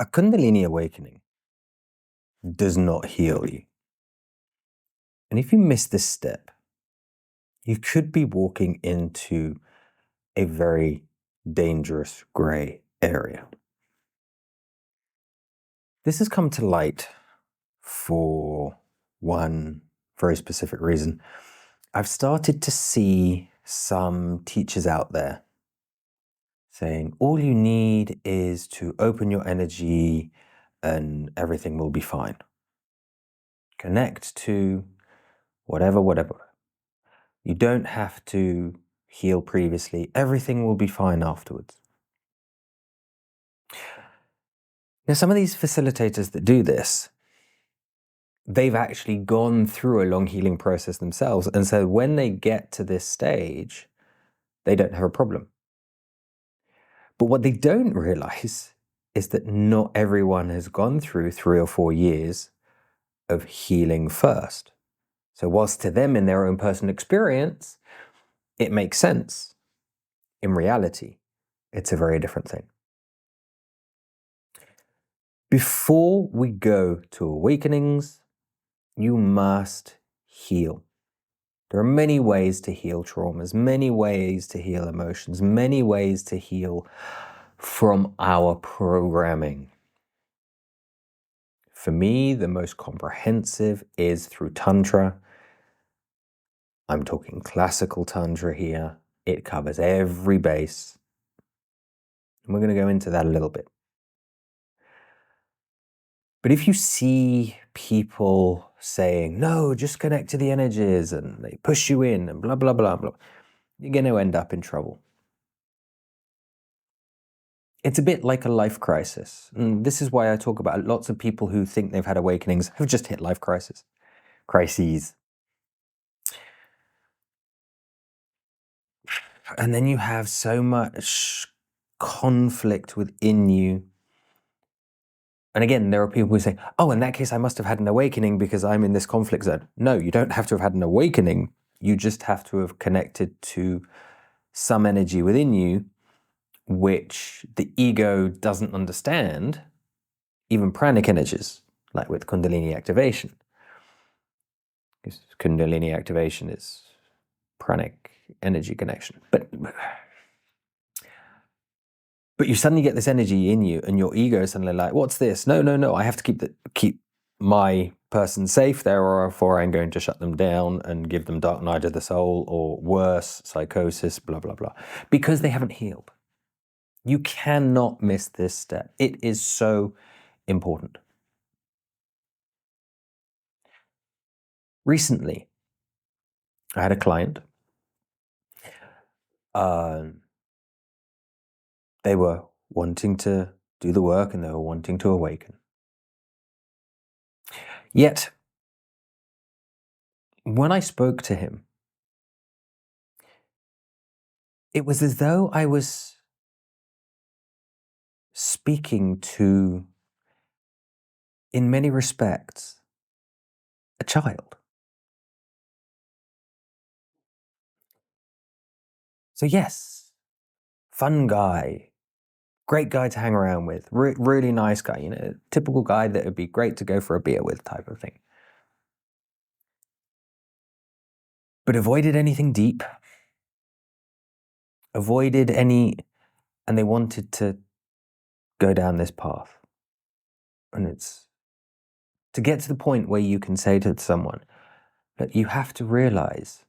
A Kundalini awakening does not heal you. And if you miss this step, you could be walking into a very dangerous gray area. This has come to light for one very specific reason. I've started to see some teachers out there saying, all you need is to open your energy and everything will be fine. Connect to whatever. You don't have to heal previously. Everything will be fine afterwards. Now, some of these facilitators that do this, they've actually gone through a long healing process themselves. And so when they get to this stage, they don't have a problem. But what they don't realize is that not everyone has gone through 3 or 4 years of healing first. So whilst to them in their own personal experience, it makes sense, in reality, it's a very different thing. Before we go to awakenings, you must heal. There are many ways to heal traumas, many ways to heal emotions, many ways to heal from our programming. For me, the most comprehensive is through Tantra. I'm talking classical Tantra here. It covers every base. And we're going to go into that a little bit. But if you see people saying, no, just connect to the energies, and they push you in and blah, blah, blah, blah, you're going to end up in trouble. It's a bit like a life crisis. And this is why I talk about lots of people who think they've had awakenings have just hit life crises. And then you have so much conflict within you. And again, there are people who say, oh, in that case, I must have had an awakening because I'm in this conflict zone. No, you don't have to have had an awakening. You just have to have connected to some energy within you, which the ego doesn't understand, even pranic energies, like with Kundalini activation. Because Kundalini activation is pranic energy connection. But you suddenly get this energy in you and your ego is suddenly like, what's this? No, I have to keep my person safe, therefore I'm going to shut them down and give them dark night of the soul, or worse, psychosis, blah, blah, blah, because they haven't healed. You cannot miss this step. It is so important. Recently, I had a client. They were wanting to do the work and they were wanting to awaken. Yet, when I spoke to him, it was as though I was speaking to, in many respects, a child. So yes, fun guy, great guy to hang around with, really nice guy, typical guy that would be great to go for a beer with type of thing. But avoided anything deep, and they wanted to go down this path. And it's to get to the point where you can say to someone that you have to realize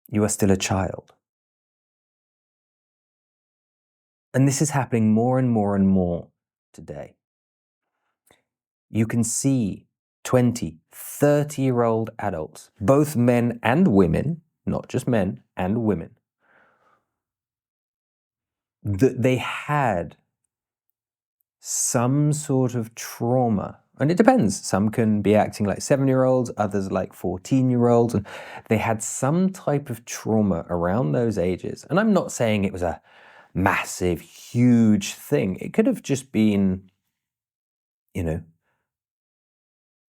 you are still a child. And this is happening more and more and more today. You can see 20, 30-year-old adults, both men and women, not just men and women, that they had some sort of trauma. And it depends. Some can be acting like 7-year-olds, others like 14-year-olds. And they had some type of trauma around those ages. And I'm not saying it was a massive, huge thing. It could have just been,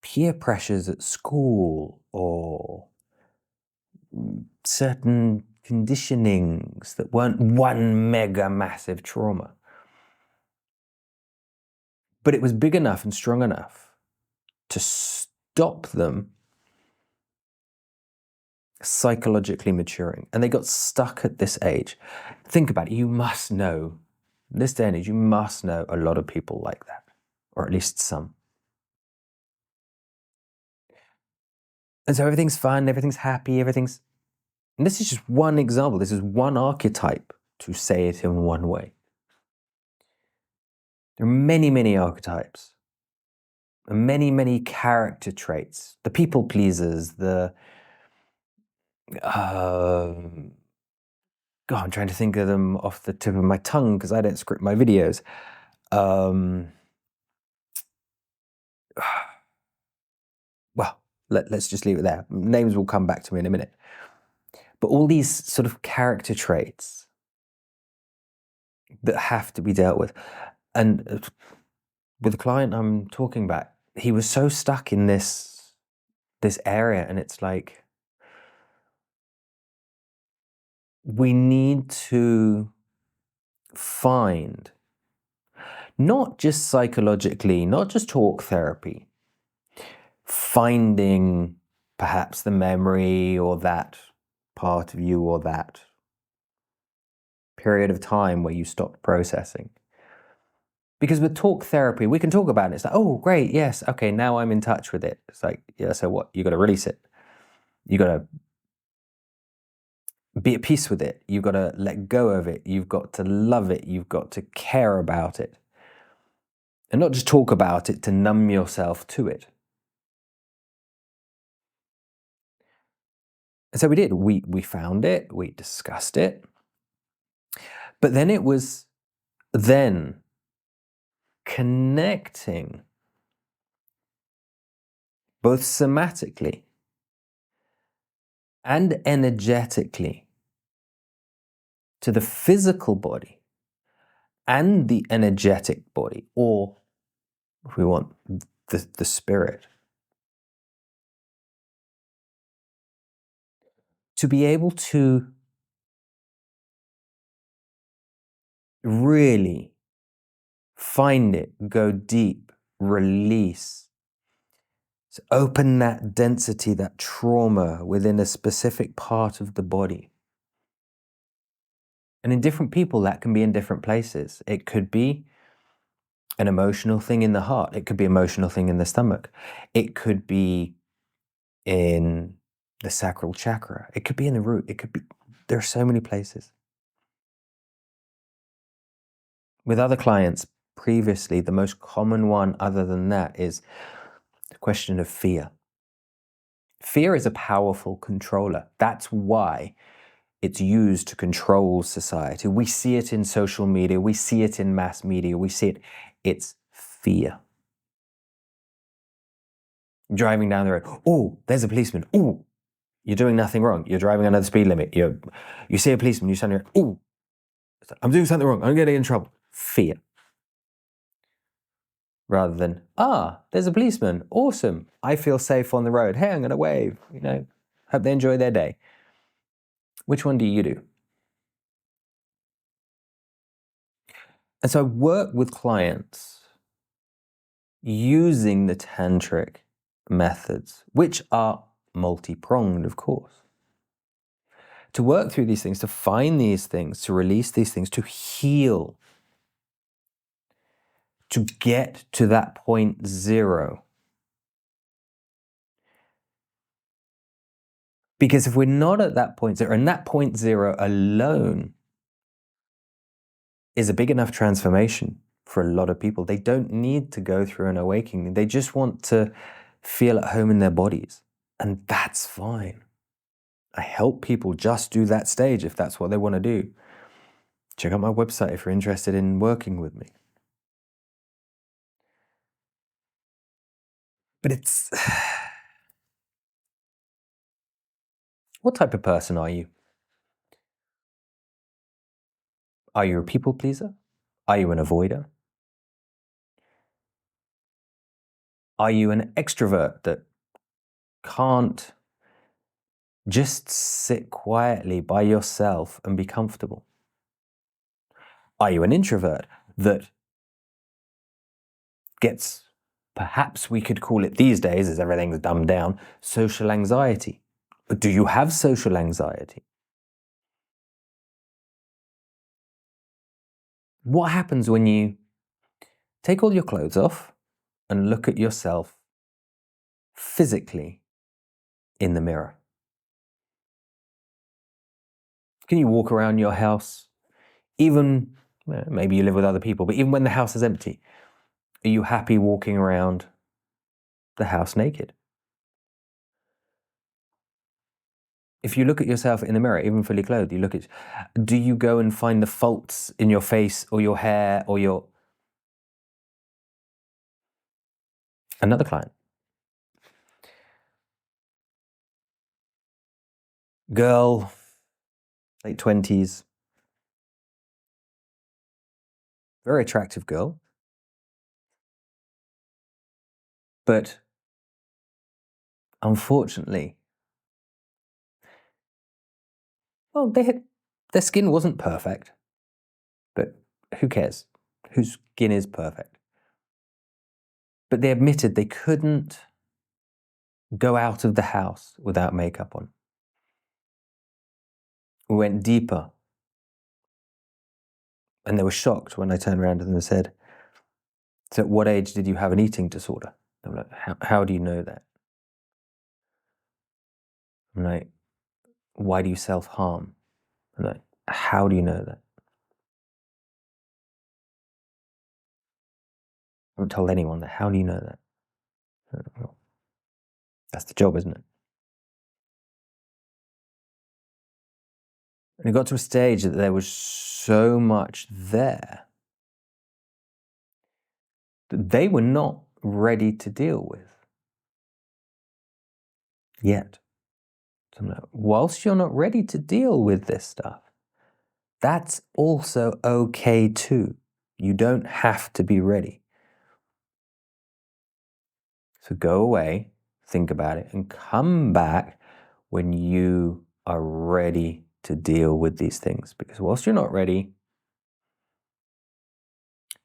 peer pressures at school, or certain conditionings that weren't one mega massive trauma. But it was big enough and strong enough to stop them psychologically maturing. And they got stuck at this age. Think about it. You must know, this day and age, you must know a lot of people like that, or at least some. And so everything's fun, everything's happy, everything's... And this is just one example. This is one archetype, to say it in one way. There are many, many archetypes. And many, many character traits. The people pleasers, the... God, I'm trying to think of them off the tip of my tongue because I don't script my videos. Well, let's just leave it there. Names will come back to me in a minute. But all these sort of character traits that have to be dealt with. And with the client I'm talking about, he was so stuck in this area, and it's like, we need to find, not just psychologically, not just talk therapy, finding perhaps the memory or that part of you or that period of time where you stopped processing. Because with talk therapy, we can talk about it. It's like, oh, great, yes, okay, now I'm in touch with it. It's like, yeah, so what? You got to release it. You got to be at peace with it. You've got to let go of it. You've got to love it. You've got to care about it. And not just talk about it to numb yourself to it. And so we did. We found it. We discussed it. But then it was then connecting both somatically and energetically to the physical body and the energetic body, or if we want, the spirit, to be able to really find it, go deep, release, so open that density, that trauma within a specific part of the body. And in different people, that can be in different places. It could be an emotional thing in the heart. It could be an emotional thing in the stomach. It could be in the sacral chakra. It could be in the root. It could be, there are so many places. With other clients previously, the most common one other than that is the question of fear. Fear is a powerful controller. That's why it's used to control society. We see it in social media. We see it in mass media. We see it. It's fear. Driving down the road. Oh, there's a policeman. Oh, you're doing nothing wrong. You're driving under the speed limit. You see a policeman. You suddenly, oh, I'm doing something wrong. I'm getting in trouble. Fear. Rather than, there's a policeman. Awesome. I feel safe on the road. Hey, I'm going to wave. Hope they enjoy their day. Which one do you do? And so I work with clients using the Tantric methods, which are multi-pronged, of course, to work through these things, to find these things, to release these things, to heal, to get to that point zero. Because if we're not at that point zero, and that point zero alone is a big enough transformation for a lot of people. They don't need to go through an awakening. They just want to feel at home in their bodies. And that's fine. I help people just do that stage if that's what they want to do. Check out my website if you're interested in working with me. But it's... What type of person are you? Are you a people pleaser? Are you an avoider? Are you an extrovert that can't just sit quietly by yourself and be comfortable? Are you an introvert that gets, perhaps we could call it these days, as everything's dumbed down, social anxiety. Do you have social anxiety? What happens when you take all your clothes off and look at yourself physically in the mirror? Can you walk around your house, even, maybe you live with other people, but even when the house is empty, are you happy walking around the house naked? If you look at yourself in the mirror, even fully clothed, do you go and find the faults in your face or your hair or your... Another client. Girl, late 20s, very attractive girl, but unfortunately, well, their skin wasn't perfect, but who cares? Whose skin is perfect? But they admitted they couldn't go out of the house without makeup on. We went deeper, and they were shocked when I turned around to them and said, "So at what age did you have an eating disorder?" I'm like, how do you know that? I'm like, why do you self-harm? I'm like, how do you know that? I haven't told anyone that. How do you know that? Well, that's the job, isn't it? And it got to a stage that there was so much there that they were not ready to deal with yet. So I'm like, whilst you're not ready to deal with this stuff, that's also okay too. You don't have to be ready. So go away, think about it, and come back when you are ready to deal with these things. Because whilst you're not ready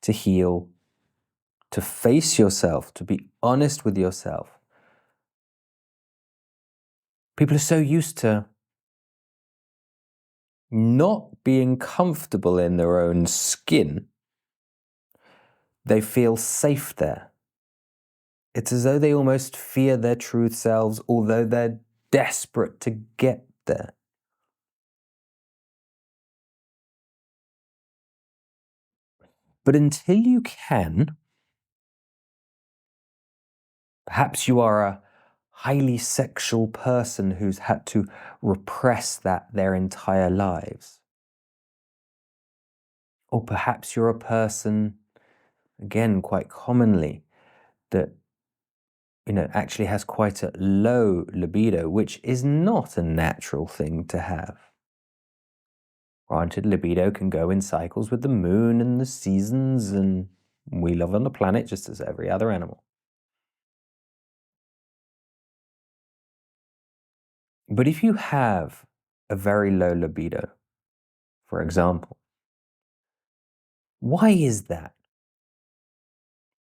to heal, to face yourself, to be honest with yourself, people are so used to not being comfortable in their own skin, they feel safe there. It's as though they almost fear their truth selves, although they're desperate to get there. But until you can, perhaps you are a highly sexual person who's had to repress that their entire lives. Or perhaps you're a person, again, quite commonly, that actually has quite a low libido, which is not a natural thing to have. Granted, libido can go in cycles with the moon and the seasons, and we live on the planet just as every other animal. But if you have a very low libido, for example, why is that?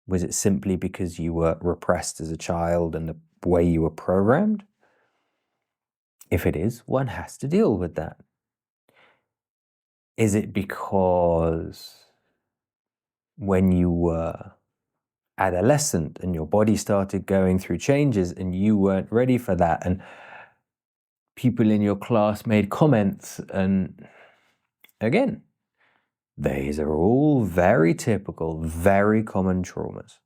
Was it simply because you were repressed as a child and the way you were programmed? If it is, one has to deal with that. Is it because when you were adolescent and your body started going through changes and you weren't ready for that, and people in your class made comments, and again, these are all very typical, very common traumas.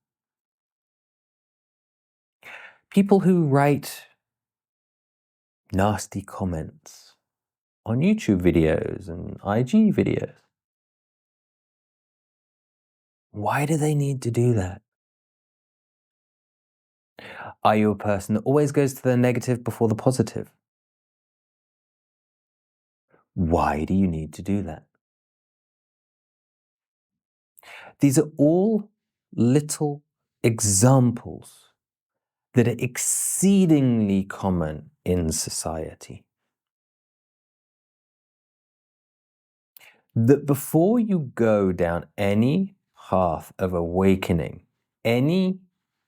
People who write nasty comments on YouTube videos and IG videos. Why do they need to do that? Are you a person that always goes to the negative before the positive? Why do you need to do that? These are all little examples that are exceedingly common in society. That before you go down any path of awakening, any,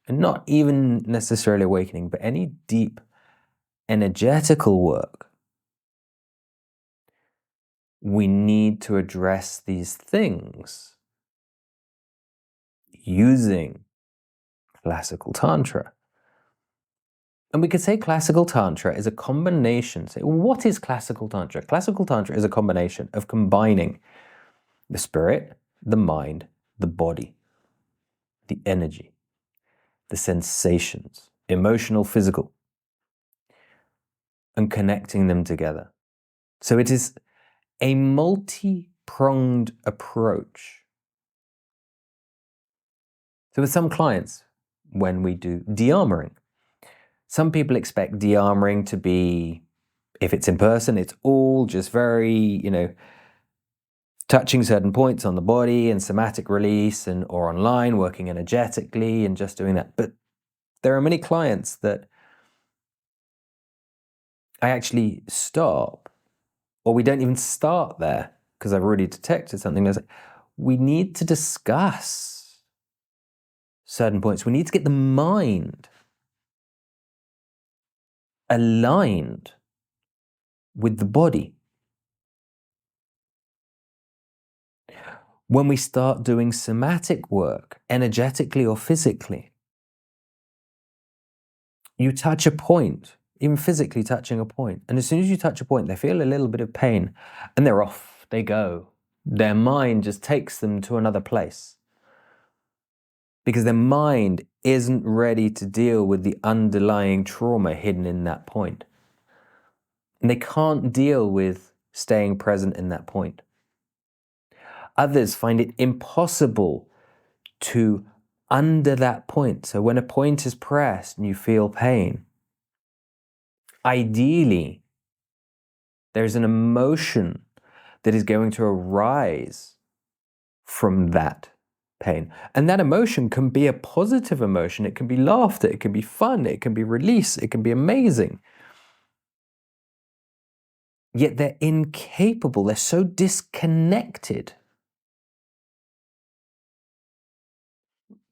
and not even necessarily awakening, but any deep energetical work, we need to address these things using classical Tantra. And we could say classical Tantra is a combination. Say, what is classical Tantra? Classical Tantra is a combination of combining the spirit, the mind, the body, the energy, the sensations, emotional, physical, and connecting them together. So it is a multi-pronged approach. So with some clients, when we do de-armoring, some people expect de-armoring to be, if it's in person, it's all just very, touching certain points on the body and somatic release, and or online, working energetically and just doing that. But there are many clients that I actually stop, or we don't even start there because I've already detected something. We need to discuss certain points. We need to get the mind aligned with the body. When we start doing somatic work, energetically or physically, you touch a point, even physically touching a point, and as soon as you touch a point, they feel a little bit of pain, and they're off, they go. Their mind just takes them to another place. Because their mind isn't ready to deal with the underlying trauma hidden in that point. And they can't deal with staying present in that point. Others find it impossible to under that point. So when a point is pressed and you feel pain, ideally, there's an emotion that is going to arise from that pain. And that emotion can be a positive emotion. It can be laughter, it can be fun, it can be release, it can be amazing. Yet they're incapable, they're so disconnected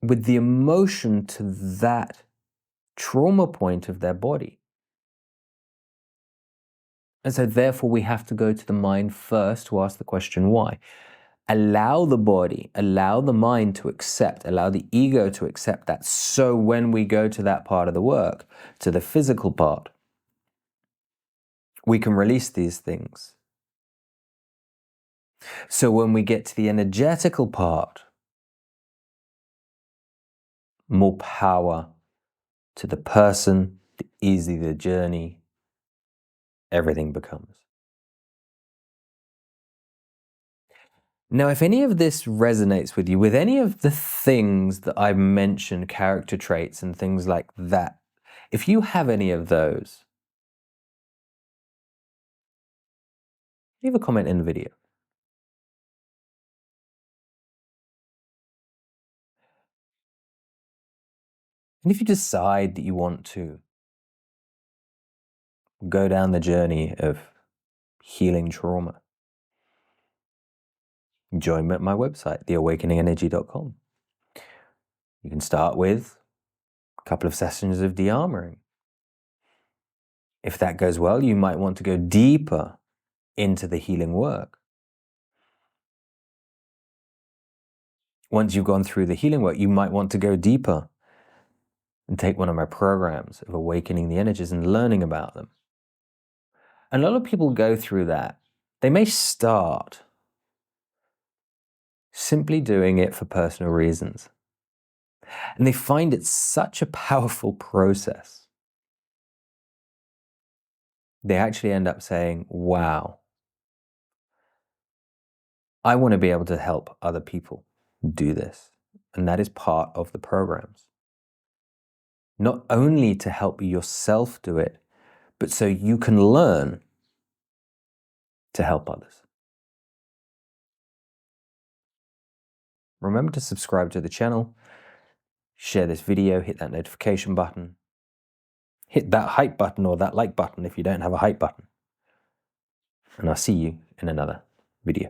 with the emotion to that trauma point of their body. And so therefore we have to go to the mind first to ask the question why. Allow the body, allow the mind to accept, allow the ego to accept that. So when we go to that part of the work, to the physical part, we can release these things. So when we get to the energetical part, more power to the person, the easy the journey, everything becomes. Now, if any of this resonates with you, with any of the things that I've mentioned, character traits and things like that, if you have any of those, leave a comment in the video. And if you decide that you want to go down the journey of healing trauma, join me at my website, theawakeningenergy.com. You can start with a couple of sessions of de-armoring. If that goes well, you might want to go deeper into the healing work. Once you've gone through the healing work, you might want to go deeper and take one of my programs of awakening the energies and learning about them. And a lot of people go through that. They may start simply doing it for personal reasons. And they find it such a powerful process. They actually end up saying, wow, I want to be able to help other people do this. And that is part of the programs. Not only to help yourself do it, but so you can learn to help others. Remember to subscribe to the channel, share this video, hit that notification button, hit that hype button or that like button if you don't have a hype button. And I'll see you in another video.